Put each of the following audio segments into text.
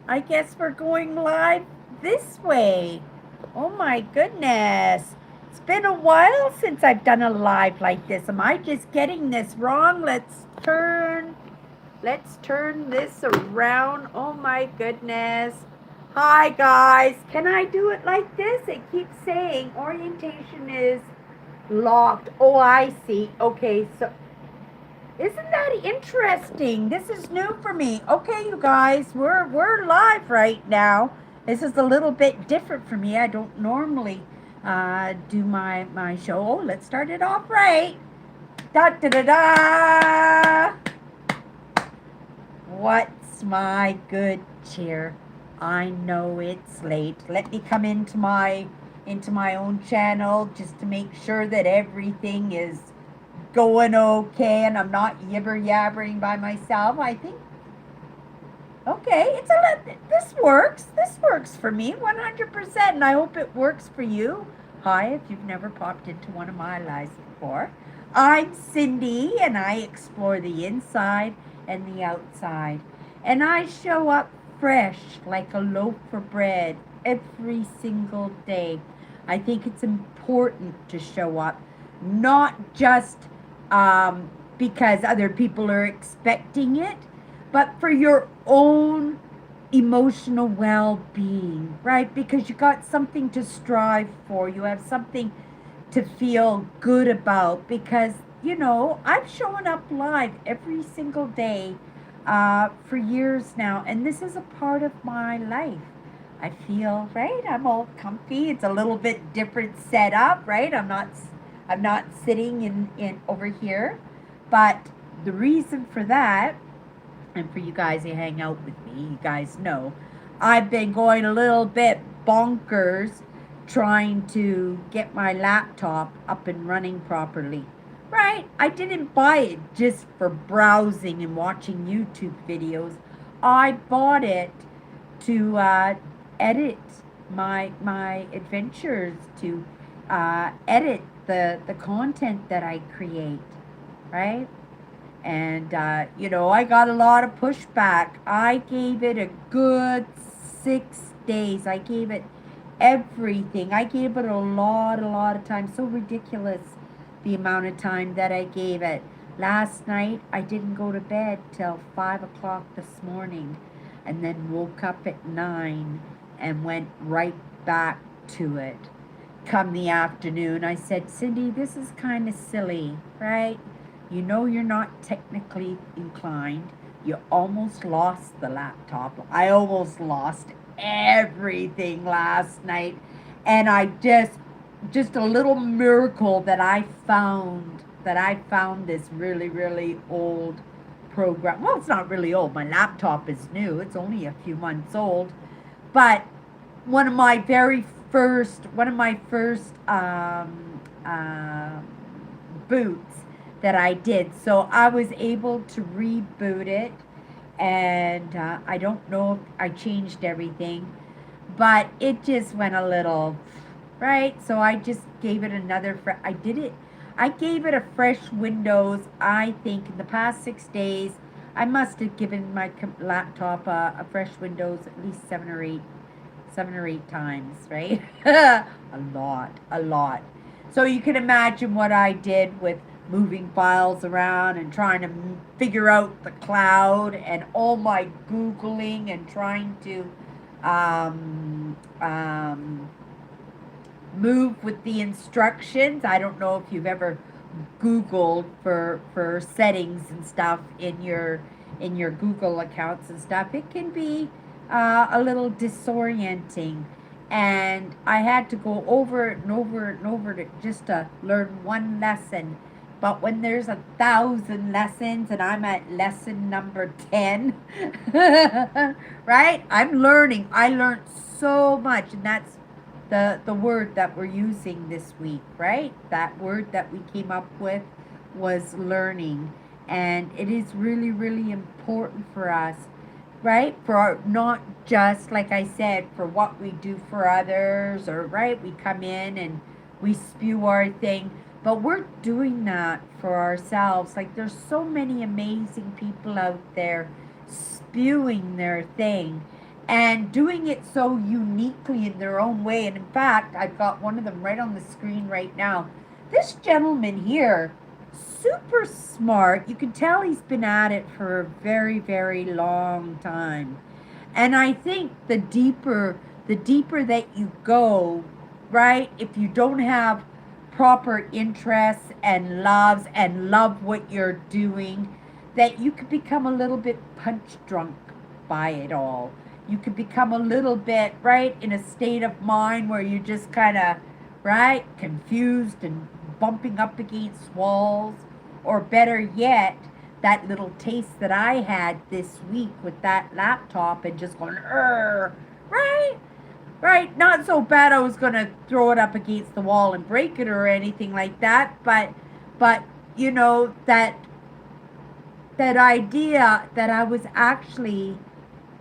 I guess we're going live this way. Oh my goodness. It's been a while since I've done a live like this. Am I just getting this wrong? Let's turn this around. Oh my goodness. Hi guys. Can I do it like this? It keeps saying orientation is locked. Oh, I see. Okay, so isn't that interesting? This is new for me. Okay, you guys, we're live right now. This is a little bit different for me. I don't normally do my show. Oh, let's start it off right. Da da da da. What's my good cheer? I know it's late. Let me come into my own channel just to make sure that everything is going okay and I'm not yibber yabbering by myself. I think okay, this works. This works for me 100% and I hope it works for you. Hi, if you've never popped into one of my lives before. I'm Cindy and I explore the inside and the outside. And I show up fresh like a loaf of bread every single day. I think it's important to show up, not just because other people are expecting it, but for your own emotional well being, right? Because you got something to strive for, you have something to feel good about. Because, I've shown up live every single day for years now, and this is a part of my life. I feel right. I'm all comfy. It's a little bit different setup, right? I'm not sitting in over here, but the reason for that, and for you guys who hang out with me, you guys know I've been going a little bit bonkers trying to get my laptop up and running properly. Right? I didn't buy it just for browsing and watching YouTube videos. I bought it to edit my adventures, to edit the content that I create, right? And I got a lot of pushback. I gave it a good 6 days. I gave it everything. I gave it a lot of time. So ridiculous the amount of time that I gave it. Last night I didn't go to bed till 5 o'clock this morning, and then woke up at 9 and went right back to it. Come the afternoon, I said, Cindy, this is kind of silly, right? You know you're not technically inclined. You almost lost the laptop. I almost lost everything last night. And I just a little miracle that I found this really, really old program. Well, it's not really old. My laptop is new. It's only a few months old. But one of my first boots that I did. So I was able to reboot it, and I don't know if I changed everything, but it just went a little right. So I just gave it another. I did it. I gave it a fresh Windows. I think in the past 6 days, I must have given my laptop a fresh Windows at least 7 or 8 times, right? A lot, a lot. So you can imagine what I did with moving files around and trying to figure out the cloud, and all my Googling and trying to move with the instructions. I don't know if you've ever Googled for settings and stuff in your Google accounts and stuff. It can be a little disorienting, and I had to go over it and over it and over it just to learn one lesson. But when there's 1,000 lessons and I'm at lesson number 10, right? I'm learning. I learned so much, and that's the word that we're using this week, right? That word that we came up with was learning. And it is really, really important for us, right? For our, not just, like I said, for what we do for others, or, right? We come in and we spew our thing, but we're doing that for ourselves. Like, there's so many amazing people out there spewing their thing. and doing it so uniquely in their own way. And in fact, I've got one of them right on the screen right now. This gentleman here, super smart. You can tell he's been at it for a very, very long time. And I think the deeper that you go, right? If you don't have proper interests and love what you're doing, that you could become a little bit punch drunk by it all. You could become a little bit, right, in a state of mind where you're just kind of, right, confused and bumping up against walls. Or better yet, that little taste that I had this week with that laptop and just going, right? Right? Not so bad I was going to throw it up against the wall and break it or anything like that, but you know, that idea that I was actually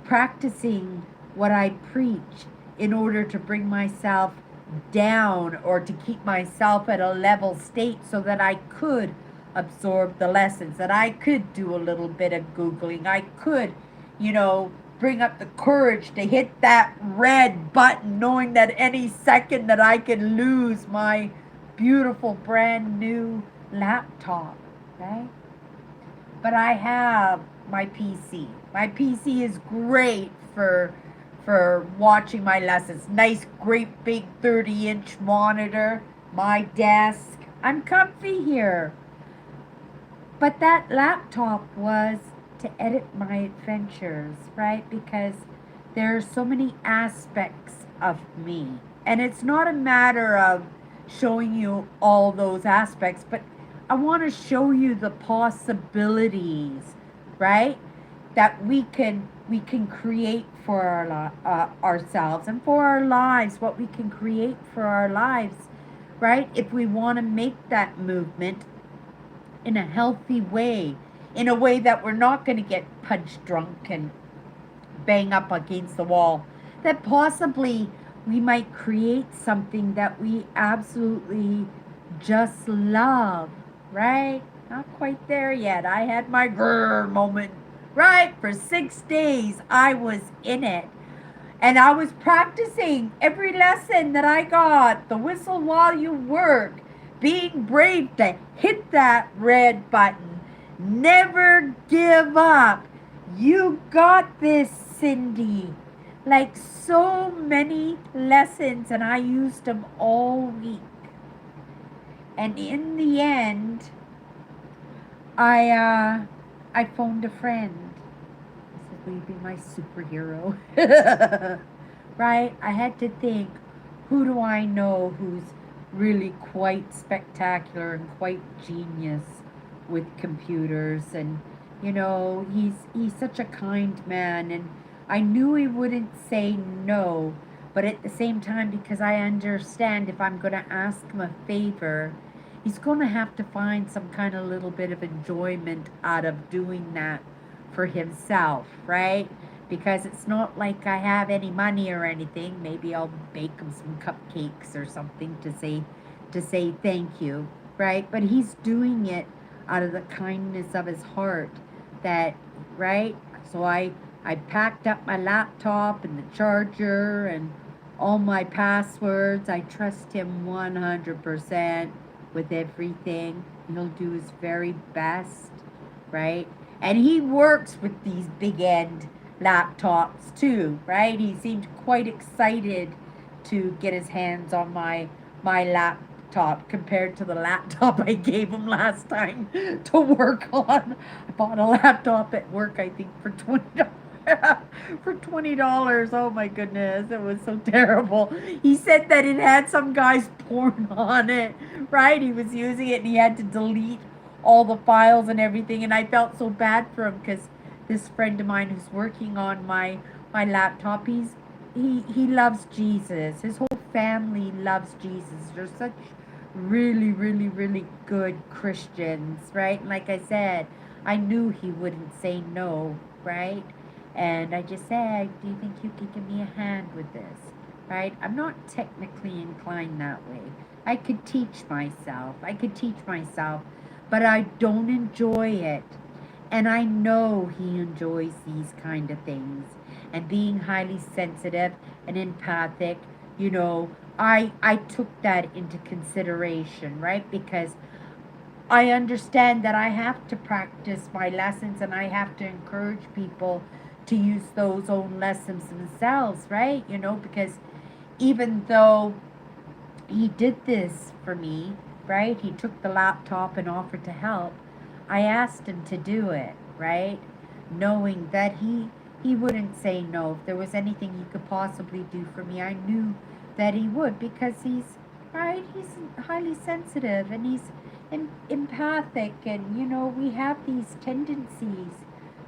practicing what I preach in order to bring myself down or to keep myself at a level state so that I could absorb the lessons, that I could do a little bit of Googling. I could, you know, bring up the courage to hit that red button knowing that any second that I could lose my beautiful brand new laptop, right? But I have my PC. My PC is great for watching my lessons. Nice, great big 30-inch monitor, my desk. I'm comfy here. But that laptop was to edit my adventures, right? Because there are so many aspects of me. And it's not a matter of showing you all those aspects, but I want to show you the possibilities, right? That we can create for ourselves and for our lives, what we can create for our lives, right? If we want to make that movement in a healthy way, in a way that we're not going to get punch drunk and bang up against the wall, that possibly we might create something that we absolutely just love, right? Not quite there yet. I had my grrr moment, right? For 6 days, I was in it. And I was practicing every lesson that I got, the whistle while you work, being brave to hit that red button, never give up. You got this, Cindy. Like so many lessons, and I used them all week. And in the end, I phoned a friend. This is will be my superhero? Right? I had to think, who do I know who's really quite spectacular and quite genius with computers? And he's such a kind man, and I knew he wouldn't say no, but at the same time, because I understand if I'm going to ask him a favor, he's going to have to find some kind of little bit of enjoyment out of doing that for himself, right? Because it's not like I have any money or anything. Maybe I'll bake him some cupcakes or something to say thank you, right? But he's doing it out of the kindness of his heart. That right? So I packed up my laptop and the charger and all my passwords. I trust him 100% with everything. He'll do his very best, right? And he works with these big end laptops too, right? He seemed quite excited to get his hands on my laptop compared to the laptop I gave him last time to work on. I bought a laptop at work, I think, for $20. For $20. Oh my goodness, it was so terrible. He said that it had some guy's porn on it, right? He was using it and he had to delete all the files and everything, and I felt so bad for him because this friend of mine who's working on my laptop, he loves Jesus. His whole family loves Jesus. They're such really, really, really good Christians, right? And like I said, I knew he wouldn't say no, right? And I just said, do you think you could give me a hand with this? Right? I'm not technically inclined that way. I could teach myself. But I don't enjoy it. And I know he enjoys these kind of things. and being highly sensitive and empathic, you know, I took that into consideration, right? Because I understand that I have to practice my lessons and I have to encourage people to use those own lessons themselves, right? You know, because even though he did this for me, right? He took the laptop and offered to help. I asked him to do it, right? Knowing that he wouldn't say no. If there was anything he could possibly do for me, I knew that he would because he's right. He's highly sensitive and he's empathic, and you know we have these tendencies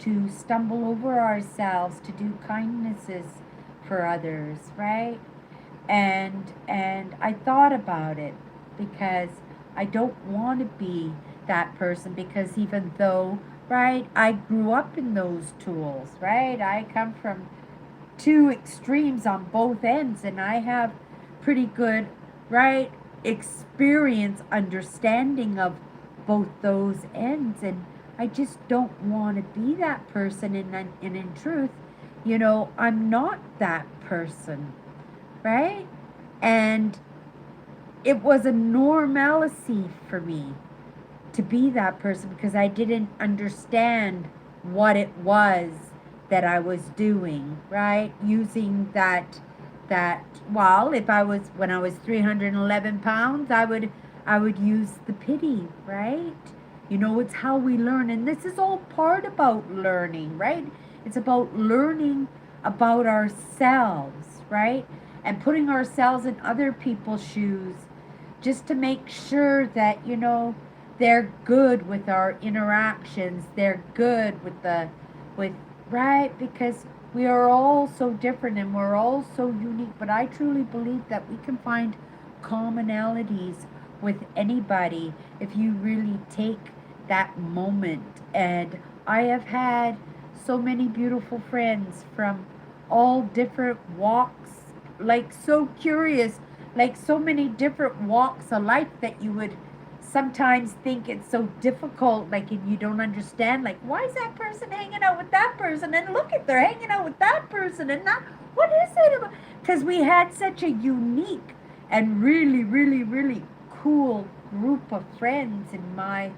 to stumble over ourselves to do kindnesses for others, right? And I thought about it because I don't want to be that person, because even though, right, I grew up in those tools, right? I come from two extremes on both ends, and I have pretty good, right, experience understanding of both those ends, and I just don't want to be that person, and in truth, you know, I'm not that person, right? And it was a normalcy for me to be that person because I didn't understand what it was that I was doing, right? Using that well, if I was when I was 311 pounds, I would use the pity, right? You know, it's how we learn, and this is all part about learning, right? It's about learning about ourselves, right? And putting ourselves in other people's shoes just to make sure that, you know, they're good with our interactions. They're good with with, right? Because we are all so different and we're all so unique. But I truly believe that we can find commonalities with anybody if you really take that moment. And I have had so many beautiful friends from all different walks, like so curious, like so many different walks of life that you would sometimes think it's so difficult, like, and you don't understand, like, why is that person hanging out with that person, and look at they're hanging out with that person, and not what is it about, because we had such a unique and really really really cool group of friends in my,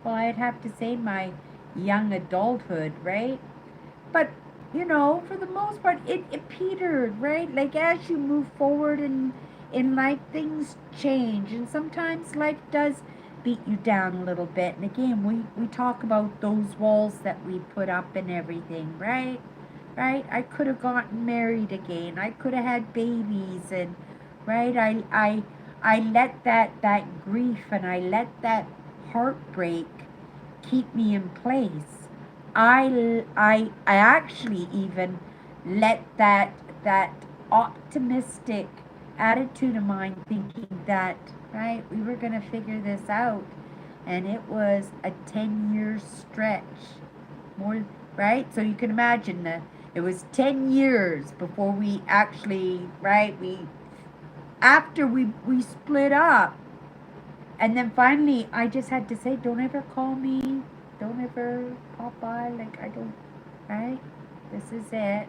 well, I'd have to say my young adulthood, right? But you know, for the most part, it petered, right? Like as you move forward in life, things change, and sometimes life does beat you down a little bit. And again, we talk about those walls that we put up and everything, right? Right? I could have gotten married again. I could have had babies, and right? I let that grief and I let that heartbreak keep me in place. I actually even let that optimistic attitude of mine, thinking that, right, we were going to figure this out, and it was a 10-year stretch, more, right? So you can imagine that it was 10 years before we actually, right, we after we split up, and then finally, I just had to say, don't ever call me. Don't ever pop by. Like, I don't, right? This is it,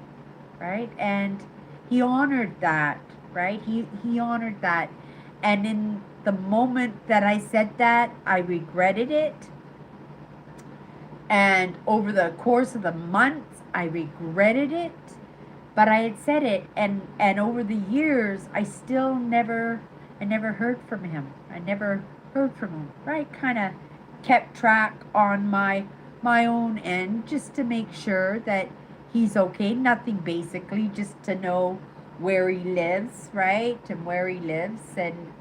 right? And he honored that, right? He honored that. And in the moment that I said that, I regretted it. And over the course of the months, I regretted it. But I had said it, and over the years, I never heard from him. I never heard from him. Right? Kind of kept track on my own end just to make sure that he's okay. Nothing, basically, just to know where he lives, right, and where he lives, and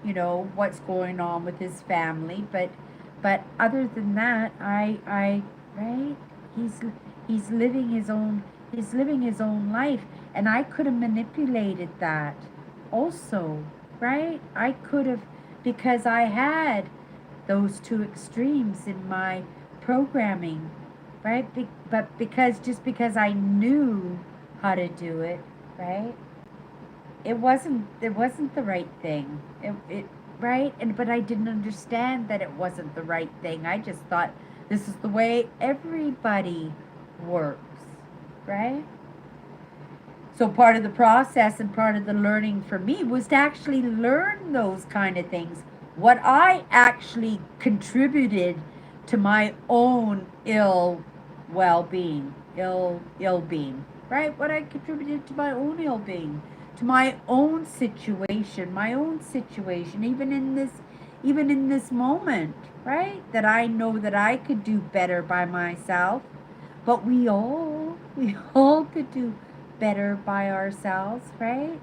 you know what's going on with his family. But other than that, I right, he's he's living his own he's living his own life, and I could have manipulated that also, right? I could have, because I had those two extremes in my programming, right? But because just because I knew how to do it, right? It wasn't the right thing. It right? And but I didn't understand that it wasn't the right thing. I just thought this is the way everybody works, right? So part of the process and part of the learning for me was to actually learn those kind of things. What I actually contributed to my own ill being, right? What I contributed to my own ill being, to my own situation, even in this moment, right? That I know that I could do better by myself, but we all could do better by ourselves, right?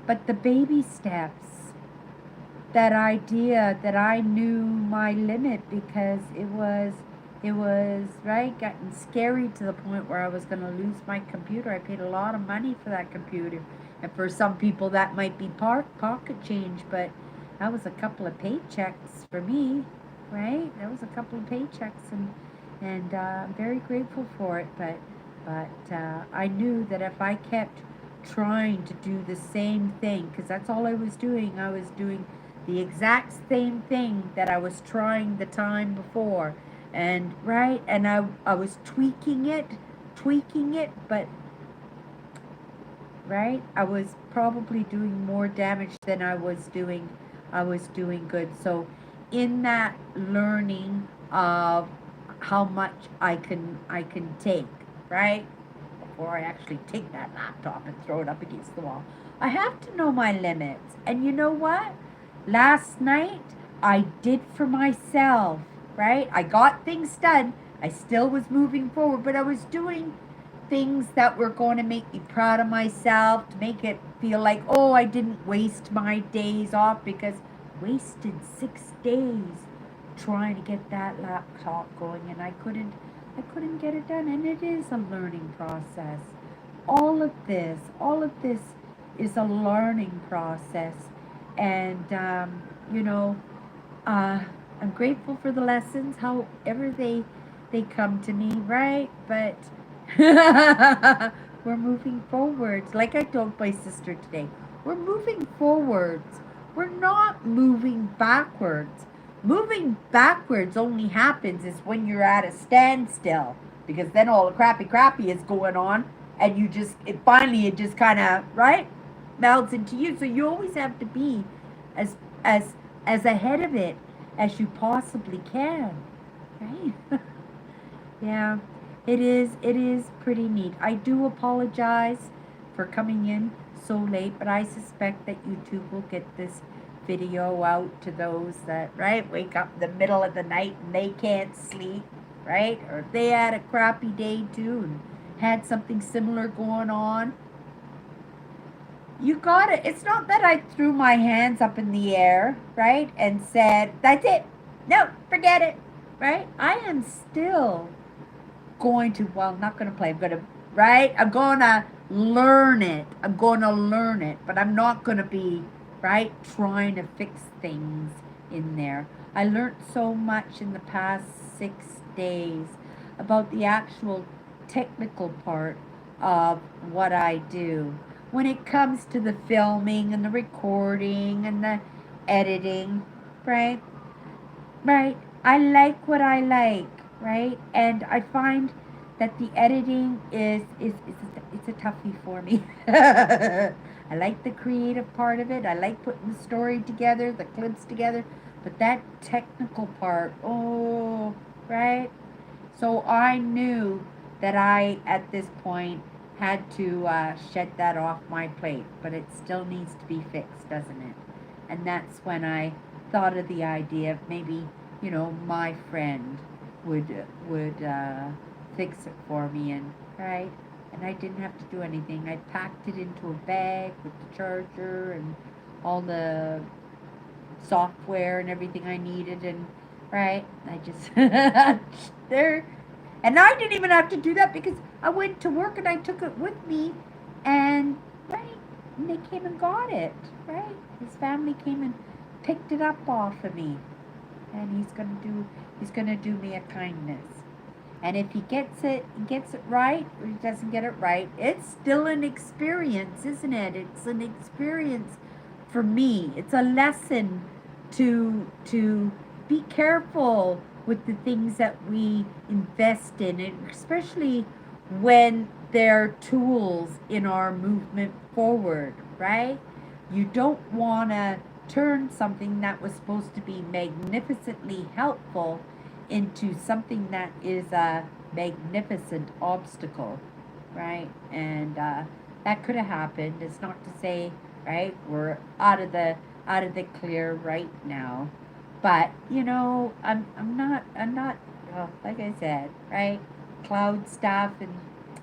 But the baby steps, that idea that I knew my limit because it was right getting scary to the point where I was going to lose my computer. I paid a lot of money for that computer, and for some people that might be pocket change, but that was a couple of paychecks for me, right? That was a couple of paychecks, and I'm very grateful for it. But I knew that if I kept trying to do the same thing, because that's all I was doing the exact same thing that I was trying the time before. And right, and I was tweaking it, but right, I was probably doing more damage than I was doing good. So in that learning of how much I can take, right? Before I actually take that laptop and throw it up against the wall. I have to know my limits. And you know what? Last night, I did for myself, right? I got things done. I still was moving forward, but I was doing things that were going to make me proud of myself, to make it feel like, oh, I didn't waste my days off, because wasted 6 days trying to get that laptop going, and I couldn't get it done. And it is a learning process. All of this is a learning process. And you know, uh, I'm grateful for the lessons, however they come to me, right? But we're moving forwards. Like I told my sister today, we're moving forwards. We're not moving backwards. Moving backwards only happens is when you're at a standstill, because then all the crappy is going on, and it just kind of, right, melts into you. So you always have to be as as as ahead of it as you possibly can, right? Yeah, it is pretty neat. I do apologize for coming in so late, but I suspect that YouTube will get this video out to those that, right, wake up in the middle of the night and they can't sleep, right? Or if they had a crappy day too and had something similar going on. You got it. It's not that I threw my hands up in the air, right, and said, that's it. No, forget it, right? I am still going to, well, not going to play. I'm going to, right? I'm going to learn it. I'm going to learn it. But I'm not going to be, right, trying to fix things in there. I learned so much in the past 6 days about the actual technical part of what I do. When it comes to the filming and the recording and the editing, right? Right. I like what I like, right? And I find that the editing it's a toughie for me. I like the creative part of it. I like putting the story together, the clips together, but that technical part, oh, right? So I knew that I, at this point, had to shed that off my plate, but it still needs to be fixed, doesn't it? And that's when I thought of the idea of maybe, my friend would fix it for me, and right, and I didn't have to do anything. I packed it into a bag with the charger and all the software and everything I needed, and right, I just there, and I didn't even have to do that because I went to work and I took it with me, and right, and they came and got it, right? His family came and picked it up off of me, and he's gonna do me a kindness. And if he gets it right, or he doesn't get it right, it's still an experience, isn't it? It's an experience for me. It's a lesson to be careful with the things that we invest in, and especially when they're tools in our movement forward, right? You don't want to turn something that was supposed to be magnificently helpful into something that is a magnificent obstacle, right? And that could have happened. It's not to say, right, we're out of the clear right now, but I'm not well, like I said, right? Cloud stuff, and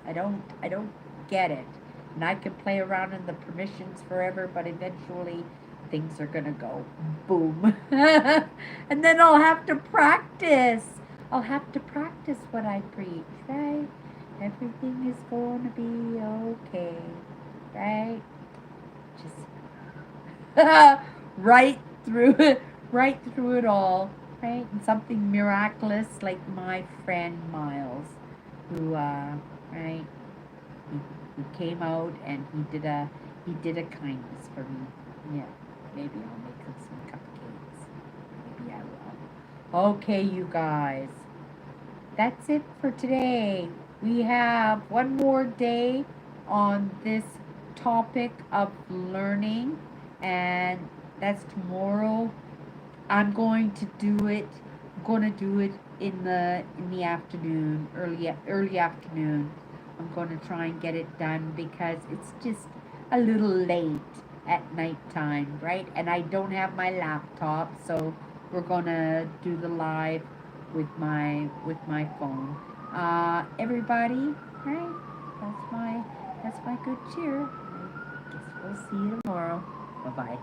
I don't get it. And I can play around in the permissions forever, but eventually things are gonna go boom. And then I'll have to practice. I'll have to practice what I preach, right? Everything is going to be okay, right? Just right through it, right through it all, right? And something miraculous like my friend Miles, who, right, he, he came out and he did a kindness for me. Yeah, maybe I'll make him some cupcakes. Maybe I will. Okay, you guys, that's it for today. We have one more day on this topic of learning, and that's tomorrow. I'm going to do it. I'm going to do it in the afternoon, early afternoon. I'm going to try and get it done because it's just a little late at nighttime, right? And I don't have my laptop, so we're going to do the live with my phone. Everybody, right? That's my good cheer. I guess we'll see you tomorrow. Bye bye.